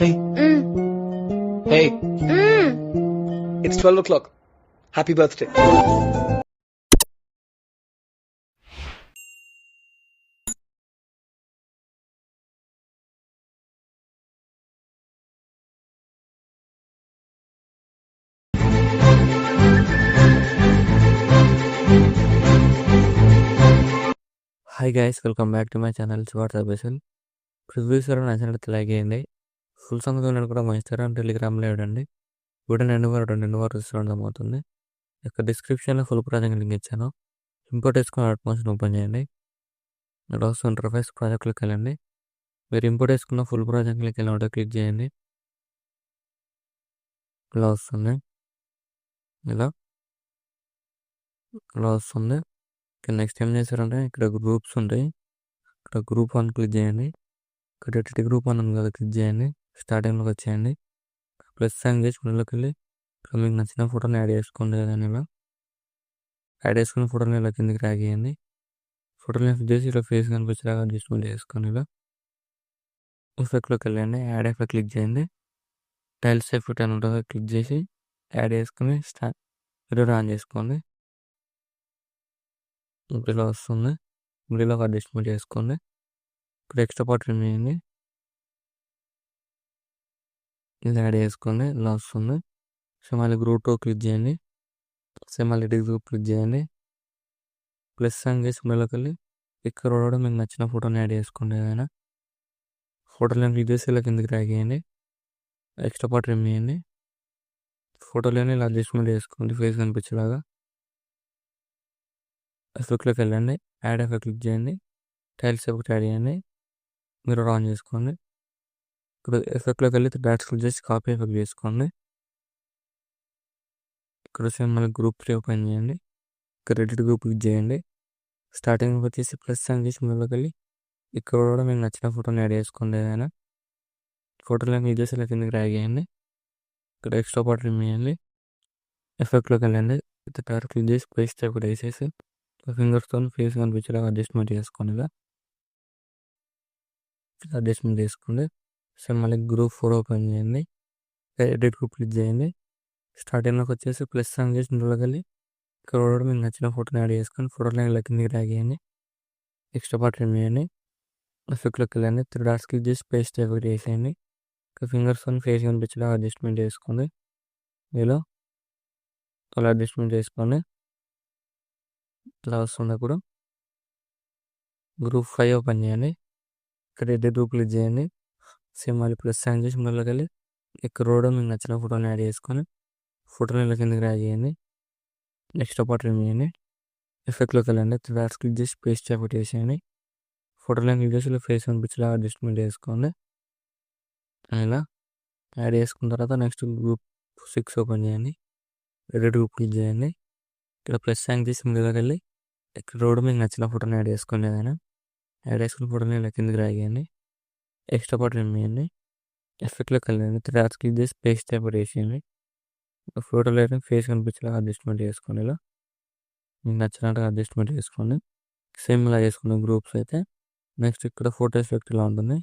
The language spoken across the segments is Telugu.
Hey, hey, it's 12 o'clock. Happy birthday. Hi guys, welcome back to my channel WhatsApp special. Previews నచ్చినట్టు లైక్ చేయండి. ఫుల్ సాంగ్స్ కూడా మా ఇన్స్టాగ్రామ్ టెలిగ్రామ్లో ఇవ్వండి. వీడియో రెండు వారు చూడడం అవుతుంది. ఇక్కడ డిస్క్రిప్షన్లో ఫుల్ ప్రాజెక్ట్ లింక్ ఇచ్చాను. ఇంపోర్ట్ వేసుకుని ఆటోమేషన్ ఓపెన్ చేయండి. ఇక్కడ వస్తుంది ఇంటర్ఫేస్, ప్రాజెక్ట్లోకి వెళ్ళండి. మీరు ఇంపోర్ట్ వేసుకున్న ఫుల్ ప్రాజెక్ట్లోకి వెళ్ళి ఆటో క్లిక్ చేయండి. ఇలా వస్తుంది. ఇలా వస్తుంది. నెక్స్ట్ ఏం చేశారంటే ఇక్కడ గ్రూప్స్ ఉంటాయి. ఇక్కడ గ్రూప్ 1 క్లిక్ చేయండి. ఇక్కడ ఎడిట్ గ్రూప్ 1 ఉంది కదా, క్లిక్ చేయండి. స్టార్టింగ్లోకి వచ్చేయండి. ప్లస్ సైన్ చేసి ఇందులోకి వెళ్ళి ఇక్కడ మీకు నచ్చిన ఫోటోని యాడ్ చేసుకోండి. ఏదైనా ఇలా యాడ్ చేసుకున్న ఫోటోని ఇలా కిందకి డ్రాగ్ చేయండి. ఫోటోని క్లిక్ చేసి ఇలా ఫేస్ కనిపించేలాగా అడ్జస్ట్మెంట్ చేసుకోండి. ఇలా ఎఫెక్ట్లోకి వెళ్ళండి. యాడ్ ఎఫెక్ట్ క్లిక్ చేయండి. టైల్స్ ఎఫెక్ట్ అని ఉంటుంది, క్లిక్ చేసి యాడ్ చేసుకుని వీడియో ఆన్ చేసుకోండి. ఇప్పుడు ఇలా వస్తుంది. ఇప్పుడు ఇలా అడ్జస్ట్మెంట్ చేసుకోండి. ఇప్పుడు ఎక్స్ట్రా పార్ట్ రిమూవ్ చేయండి. ఇది యాడ్ చేసుకోండి. ఇలా వస్తుంది. సో మళ్ళీ గ్రూప్ 2 క్లిక్ చేయండి. సో మళ్ళీ ఎడిట్ గ్రూప్ క్లిక్ చేయండి. ప్లస్ సైన్ చేసి ఇందులోకి వెళ్ళి ఇక్కడ కూడా మీకు నచ్చిన ఫోటోని యాడ్ చేసుకోండి. ఏదైనా ఫోటోలను క్లిక్ చేసి ఇలా కిందకి డ్రాగ్ చేయండి. ఎక్స్ట్రా పార్ట్ రిమూవ్ చేయండి. ఫోటోలోనే ఇలా అడ్జస్ట్మెంట్ చేసుకోండి ఫేస్ కనిపించేలాగా. ఎఫెక్ట్లోకి వెళ్ళండి. యాడ్ ఎఫెక్ట్ క్లిక్ చేయండి. టైల్స్ ఎఫెక్ట్ యాడ్ చేయండి. మీరు ఆన్ చేసుకోండి. ఇప్పుడు ఎఫెక్ట్లోకి వెళ్ళి డాట్స్ క్లిక్ చేసి కాపీ ఎఫెక్ట్ చేసుకోండి. ఇక్కడ సేమ్ మళ్ళీ గ్రూప్ 3 ఓపెన్ చేయండి. ఇక్కడ ఎడిట్ గ్రూప్ క్లిక్ చేయండి. స్టార్టింగ్ వచ్చేసి ప్లస్ సైన్ చేసి ఇందులోకి వెళ్ళి ఇక్కడ కూడా మీకు నచ్చిన ఫోటోని యాడ్ చేసుకోండి. ఏదైనా ఫోటోలను క్లిక్ చేసి ఇలా కిందకి డ్రాగ్ చేయండి. ఇక్కడ ఎక్స్ట్రా పార్ట్ రిమూవ్ చేయండి. ఎఫెక్ట్లోకి వెళ్ళండి. డైరెక్ట్ క్లిక్ చేసి పేస్ట్ ఒకటి వేసేసి ఫింగర్స్తో ఫేస్ కనిపించేలాగా అడ్జస్ట్మెంట్ చేసుకోండి. ఇలా అడ్జస్ట్మెంట్ చేసుకోండి. సో మళ్ళీ గ్రూప్ 4 ఓపెన్ చేయండి. ఎడిట్ గ్రూప్ క్లిక్ చేయండి. స్టార్టింగ్లోకి వచ్చేసి ప్లస్ సైన్ చేసి ఇందులోకి వెళ్ళి ఇక్కడ కూడా మీకు నచ్చిన ఫోటోని యాడ్ చేసుకొని ఫోటోని ఇలా కిందకి డ్రాగ్ చేయండి. ఎక్స్ట్రా పార్ట్ రిమూవ్ చేయండి. ఎఫెక్ట్లోకి వెళ్ళండి. 3 డాట్స్ క్లిక్ చేసి పేస్ట్ ఎఫెక్ట్ వేసేయండి. ఇక్కడ ఫింగర్స్తో ఫేస్ కనిపించేలాగా అడ్జస్ట్మెంట్ చేసుకోండి. ఇలా అలా అడ్జస్ట్మెంట్ చేసుకోండి. ఇలా వస్తుంది. అప్పుడు గ్రూప్ 5 ఓపెన్ చేయండి. ఇక్కడ ఎడిట్ గ్రూప్ క్లిక్ చేయండి. సేమ్ మళ్ళీ ప్లస్ సైన్ చేసి ఇందులోకి వెళ్ళి ఇక్కడ కూడా మీకు నచ్చిన ఫోటోని యాడ్ చేసుకొని ఫోటోని ఇలా కిందకి డ్రాగ్ చేయండి. ఎక్స్ట్రా పార్ట్ రిమూవ్ చేయండి. ఎఫెక్ట్లోకి వెళ్ళండి. 3 డాట్స్ క్లిక్ చేసి పేస్ట్ ఎఫెక్ట్ వేసేయండి. ఫోటోలో క్లిక్ చేసి ఇలా ఫేస్ కనిపించేలాగా అడ్జస్ట్మెంట్ చేసుకోండి. ఇలా యాడ్ చేసుకున్న తర్వాత నెక్స్ట్ గ్రూప్ 6 ఓపెన్ చేయండి. ఎడిట్ గ్రూప్ క్లిక్ చేయండి. ఇక్కడ ప్లస్ సైన్ చేసి ఇందులోకి వెళ్ళి ఇక్కడ కూడా మీకు నచ్చిన ఫోటోని యాడ్ చేసుకోండి. ఏదైనా యాడ్ చేసుకున్న ఫోటోని ఇలా కిందకి డ్రాగ్ చేయండి. ఎక్స్ట్రా పార్ట్ రిమూవ్ చేయండి. ఎఫెక్ట్లోకి వెళ్ళండి. 3 డాట్స్ క్లిక్ చేసి పేస్ట్ ఎఫెక్ట్ వేసేయండి. ఫోటోలో అయితే ఫేస్ కనిపించేలాగా అడ్జస్ట్మెంట్ చేసుకోండి. ఇలా మీకు నచ్చినట్టుగా అడ్జస్ట్మెంట్ చేసుకోండి. సేమ్ ఇలా చేసుకున్న గ్రూప్స్ అయితే నెక్స్ట్ ఇక్కడ ఫోటో ఎఫెక్ట్ ఇలా ఉంటుంది.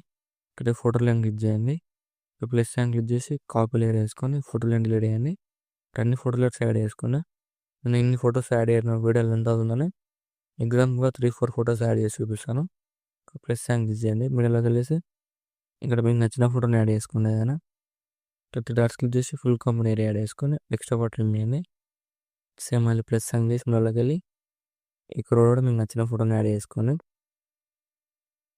ఇక్కడ ఫోటో లైన్ క్లిక్ చేయండి. ఇక్కడ ప్లస్ సైన్ క్లిక్ చేసి కాపీ లేయర్ వేసుకొని ఫోటో లైన్ డిలీట్ చేయండి. అన్ని ఫోటో లైన్స్ యాడ్ చేసుకుని నేను ఇన్ని ఫొటోస్ యాడ్ చేయడం వీడియోలు ఎంత అవుతుందని ఎగ్జాంపుల్గా 3-4 ఫొటోస్ యాడ్ చేసి చూపిస్తాను. ప్లస్ సైన్ క్లిక్ చేయండి. మీడియాలోకి వెళ్ళేసి ఇక్కడ మీకు నచ్చిన ఫోటోని యాడ్ చేసుకోండి. ఏదైనా 30 డాట్స్ క్లిక్ చేసి ఫుల్ కంపెనీ ఏరియా యాడ్ చేసుకొని ఎక్స్ట్రా పార్ట్ రిమూవ్ చేయండి. సేమ్ మళ్ళీ ప్లస్ సైన్ చేసి మీడియాలోకి వెళ్ళి ఇక్కడ కూడా మీకు నచ్చిన ఫోటోని యాడ్ చేసుకొని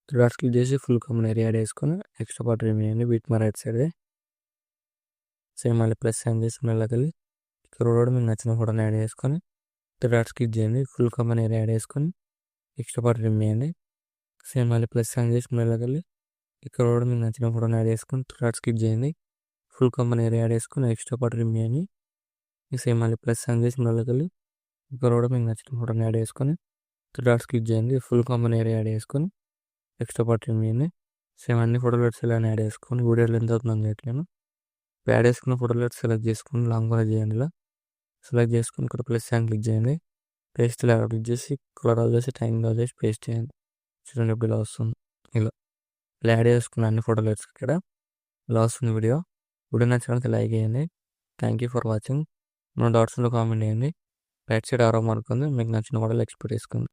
3 డాట్స్ క్లిక్ చేసి ఫుల్ కంపెనీ ఏరియా యాడ్ చేసుకొని ఎక్స్ట్రా పార్ట్ రిమూవ్ చేయండి. వీట్ మా రైట్ సైడ్ సేమ్ మళ్ళీ ప్లస్ సైన్ చేసి మీడియాలోకి వెళ్ళి ఇక్కడ కూడా మీకు నచ్చిన ఫోటోని యాడ్ చేసుకొని 3 డాట్స్ క్లిక్ చేయండి. ఫుల్ కంపెనీ ఏరియా యాడ్ చేసుకొని ఎక్స్ట్రా పార్ట్ రిమూవ్ చేయండి. సేమ్ మళ్ళీ ప్లస్ సైన్ చేసి మీడియాలోకి వెళ్ళి ఇక్కడ కూడా మీకు నచ్చిన ఫోటోని యాడ్ చేసుకొని 3 డాట్స్ క్లిక్ చేయండి. ఫుల్ కంపెనీ ఏరియా యాడ్ చేసుకొని ఎక్స్ట్రా పార్ట్ రిమూవ్ చేయండి. సేమ్ మళ్ళీ ప్లస్ సైన్ చేసి మీడియాలోకి వెళ్ళి ఇక్కడ కూడా మీకు నచ్చిన ఫోటోని యాడ్ చేసుకొని 3 డాట్స్ క్లిక్ చేయండి. ఫుల్ కంపెనీ ఏరియా యాడ్ చేసుకొని ఎక్స్ట్రా పార్ట్ రిమూవ్ చేయండి. సేమ్ అన్ని ఫోటో లెట్స్ ఇలా యాడ్ చేసుకొని వీడియోలో ఎంత అవుతుందని చెప్పలేను. యాడ్ చేసుకున్న ఫోటో లెట్స్ సెలెక్ట్ చేసుకొని లాంగ్ కూడా చేయండి. ఇలా సెలెక్ట్ చేసుకుని ఇక్కడ ప్లస్ సైన్ క్లిక్ చేయండి. పేస్ట్ ఇలా క్లిక్ చేసి కలర్ చేసి టైమింగ్ చేసి పేస్ట్ చేయండి. చూడండి ఇప్పుడు ఇలా వస్తుంది. ఇలా యాడ్ చేసుకున్న అన్ని ఫోటో లెట్స్ ఇక్కడ ఇలా వస్తుంది వీడియో. వీడియో నచ్చినట్లయితే లైక్ చేయండి. Thank you for watching. మన డౌట్స్లో కామెంట్ చేయండి. రైట్ సైడ్ ఆరో మార్క్ ఉంది, మీకు నచ్చిన మోడల్ ఎక్స్పోర్ట్ చేసుకోండి.